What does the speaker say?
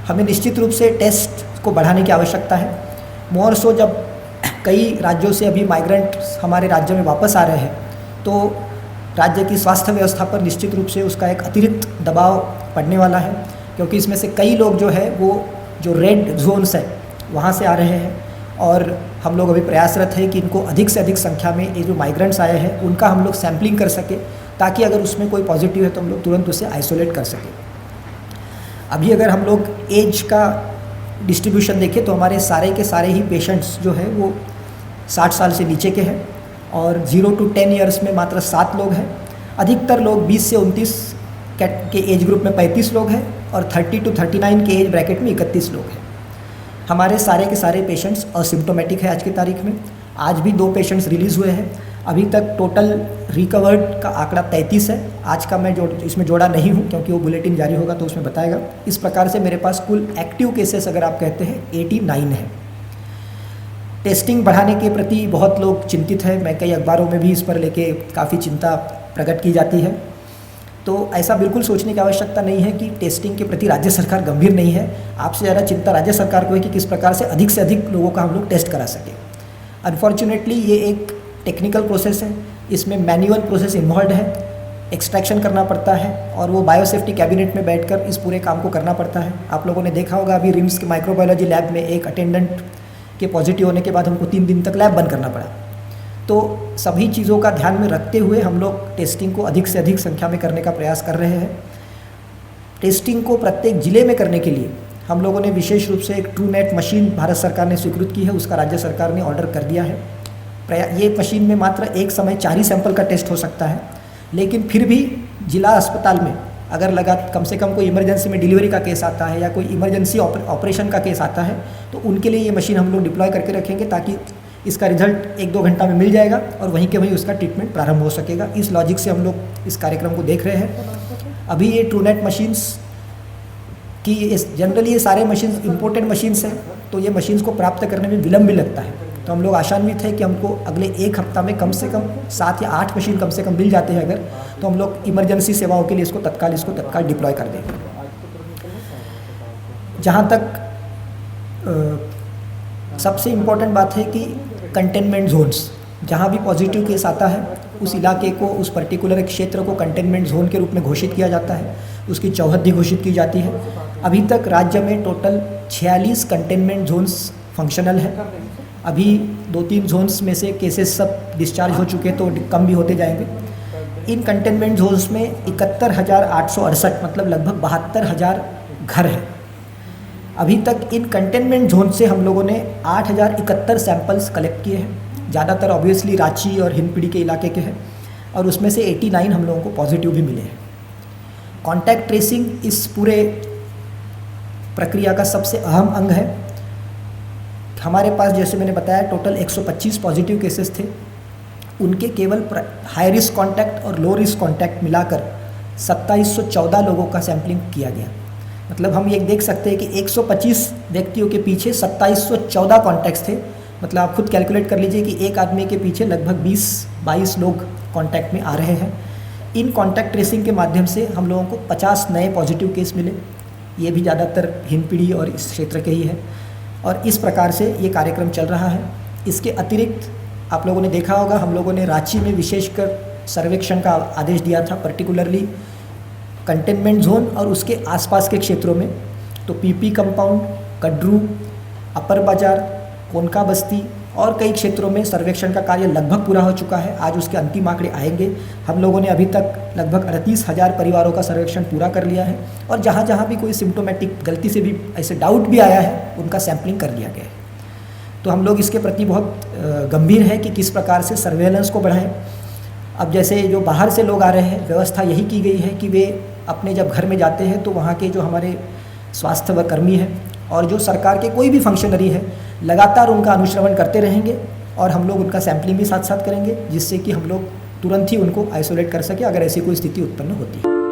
हमें निश्चित रूप से टेस्ट को बढ़ाने की आवश्यकता है। मोर सो जब कई राज्यों से अभी माइग्रेंट हमारे राज्य में वापस आ रहे हैं तो राज्य की स्वास्थ्य व्यवस्था पर निश्चित रूप से उसका एक अतिरिक्त दबाव पड़ने वाला है, क्योंकि इसमें से कई लोग जो है वो जो रेड जोन्स है वहाँ से आ रहे हैं, और हम लोग अभी प्रयासरत हैं कि इनको अधिक से अधिक संख्या में ये जो माइग्रेंट्स आए हैं उनका हम लोग सैम्पलिंग कर सकें, ताकि अगर उसमें कोई पॉजिटिव है तो हम लोग तुरंत उसे आइसोलेट कर सकें। अभी अगर हम लोग एज का डिस्ट्रीब्यूशन देखें तो हमारे सारे के सारे ही पेशेंट्स जो है वो 60 साल से नीचे के हैं, और 0 to 10 ईयर्स में मात्र 7 लोग हैं। अधिकतर लोग 20 से 29 के एज ग्रुप में 35 लोग हैं, और 30 to 39 के एज ब्रैकेट में 31 लोग हैं। हमारे सारे के सारे पेशेंट्स असिम्प्टोमेटिक है आज की तारीख में। आज भी 2 पेशेंट्स रिलीज़ हुए हैं। अभी तक टोटल रिकवर्ड का आंकड़ा 33 है। आज का मैं इसमें जोड़ा नहीं हूँ क्योंकि वो बुलेटिन जारी होगा तो उसमें बताएगा। इस प्रकार से मेरे पास कुल एक्टिव केसेस अगर आप कहते हैं 89 है। टेस्टिंग बढ़ाने के प्रति बहुत लोग चिंतित हैं। मैं कई अखबारों में भी इस पर लेके काफ़ी चिंता प्रकट की जाती है। तो ऐसा बिल्कुल सोचने की आवश्यकता नहीं है कि टेस्टिंग के प्रति राज्य सरकार गंभीर नहीं है। आपसे ज़्यादा चिंता राज्य सरकार को है कि किस प्रकार से अधिक लोगों का हम लोग टेस्ट करा सकें। अनफॉर्चुनेटली ये एक टेक्निकल प्रोसेस है, इसमें मैनुअल प्रोसेस इन्वॉल्व है, एक्सट्रैक्शन करना पड़ता है, और वो बायोसेफ्टी कैबिनेट में बैठकर इस पूरे काम को करना पड़ता है। आप लोगों ने देखा होगा अभी रिम्स के माइक्रोबायोलॉजी लैब में एक अटेंडेंट के पॉजिटिव होने के बाद हमको 3 दिन तक लैब बंद करना पड़ा। तो सभी चीज़ों का ध्यान में रखते हुए हम लोग टेस्टिंग को अधिक से अधिक संख्या में करने का प्रयास कर रहे हैं। टेस्टिंग को प्रत्येक ज़िले में करने के लिए हम लोगों ने विशेष रूप से एक ट्रूनेट मशीन भारत सरकार ने स्वीकृत की है, उसका राज्य सरकार ने ऑर्डर कर दिया है। ये मशीन में मात्र एक समय 4 ही सैंपल का टेस्ट हो सकता है, लेकिन फिर भी जिला अस्पताल में अगर लगा कम से कम कोई इमरजेंसी में डिलीवरी का केस आता है या कोई इमरजेंसी ऑपरेशन का केस आता है तो उनके लिए ये मशीन हम लोग डिप्लॉय करके रखेंगे, ताकि इसका रिजल्ट 1-2 घंटा में मिल जाएगा और वहीं के वहीं उसका ट्रीटमेंट प्रारंभ हो सकेगा। इस लॉजिक से हम लोग इस कार्यक्रम को देख रहे हैं। अभी ये ट्रूनेट मशीन्स की जनरली ये सारे मशीन्स इम्पोर्टेड मशीन्स हैं, तो ये मशीन्स को प्राप्त करने में विलम्ब भी लगता है। तो हम लोग आशान्वित है कि हमको अगले 1 हफ्ता में कम से कम 7 या 8 मशीन कम से कम मिल जाते हैं अगर, तो हम लोग इमरजेंसी सेवाओं के लिए इसको तत्काल डिप्लॉय कर देंगे। जहाँ तक सबसे इम्पॉर्टेंट बात है कि कंटेनमेंट जोन्स, जहाँ भी पॉजिटिव केस आता है उस इलाके को, उस पर्टिकुलर क्षेत्र को कंटेनमेंट जोन के रूप में घोषित किया जाता है, उसकी चौहद्दी घोषित की जाती है। अभी तक राज्य में टोटल 46 कंटेनमेंट जोन्स फंक्शनल है। अभी 2-3 जोन्स में से केसेस सब डिस्चार्ज हो चुके हैं तो कम भी होते जाएंगे। इन कंटेनमेंट जोन्स में 71,868 मतलब लगभग 72,000 घर हैं। अभी तक इन कंटेनमेंट जोन से हम लोगों ने 8,071 सैंपल्स कलेक्ट किए हैं। ज़्यादातर ऑब्वियसली रांची और हिंदपीढ़ी के इलाके के हैं, और उसमें से 89 हम लोगों को पॉजिटिव भी मिले हैं। कॉन्टैक्ट ट्रेसिंग इस पूरे प्रक्रिया का सबसे अहम अंग है। हमारे पास जैसे मैंने बताया टोटल 125 पॉजिटिव केसेस थे, उनके केवल हाई रिस्क कॉन्टैक्ट और लो रिस्क कॉन्टैक्ट मिलाकर 2714 लोगों का सैम्पलिंग किया गया। मतलब हम ये देख सकते हैं कि 125 व्यक्तियों के पीछे 2714 कॉन्टैक्ट्स थे। मतलब आप खुद कैलकुलेट कर लीजिए कि एक आदमी के पीछे लगभग 20-22 लोग कॉन्टैक्ट में आ रहे हैं। इन कॉन्टैक्ट ट्रेसिंग के माध्यम से हम लोगों को 50 नए पॉजिटिव केस मिले। ये भी ज़्यादातर हिंदपीढ़ी और इस क्षेत्र के ही है, और इस प्रकार से ये कार्यक्रम चल रहा है। इसके अतिरिक्त आप लोगों ने देखा होगा हम लोगों ने रांची में विशेषकर सर्वेक्षण का आदेश दिया था, पर्टिकुलरली कंटेनमेंट जोन और उसके आसपास के क्षेत्रों में। तो पीपी कंपाउंड, कड्रू, अपर बाजार, कोनका बस्ती और कई क्षेत्रों में सर्वेक्षण का कार्य लगभग पूरा हो चुका है। आज उसके अंतिम आंकड़े आएंगे। हम लोगों ने अभी तक लगभग 38,000 परिवारों का सर्वेक्षण पूरा कर लिया है, और जहाँ जहाँ भी कोई सिम्टोमेटिक गलती से भी ऐसे डाउट भी आया है उनका सैम्पलिंग कर लिया गया है। तो हम लोग इसके प्रति बहुत गंभीर हैं कि किस प्रकार से सर्वेलेंस को बढ़ाएं। अब जैसे जो बाहर से लोग आ रहे हैं, व्यवस्था यही की गई है कि वे अपने जब घर में जाते हैं तो वहाँ के जो हमारे स्वास्थ्य व कर्मी हैं और जो सरकार के कोई भी फंक्शनरी है लगातार उनका अनुश्रवण करते रहेंगे, और हम लोग उनका सैम्पलिंग भी साथ साथ करेंगे, जिससे कि हम लोग तुरंत ही उनको आइसोलेट कर सकें अगर ऐसी कोई स्थिति उत्पन्न होती है।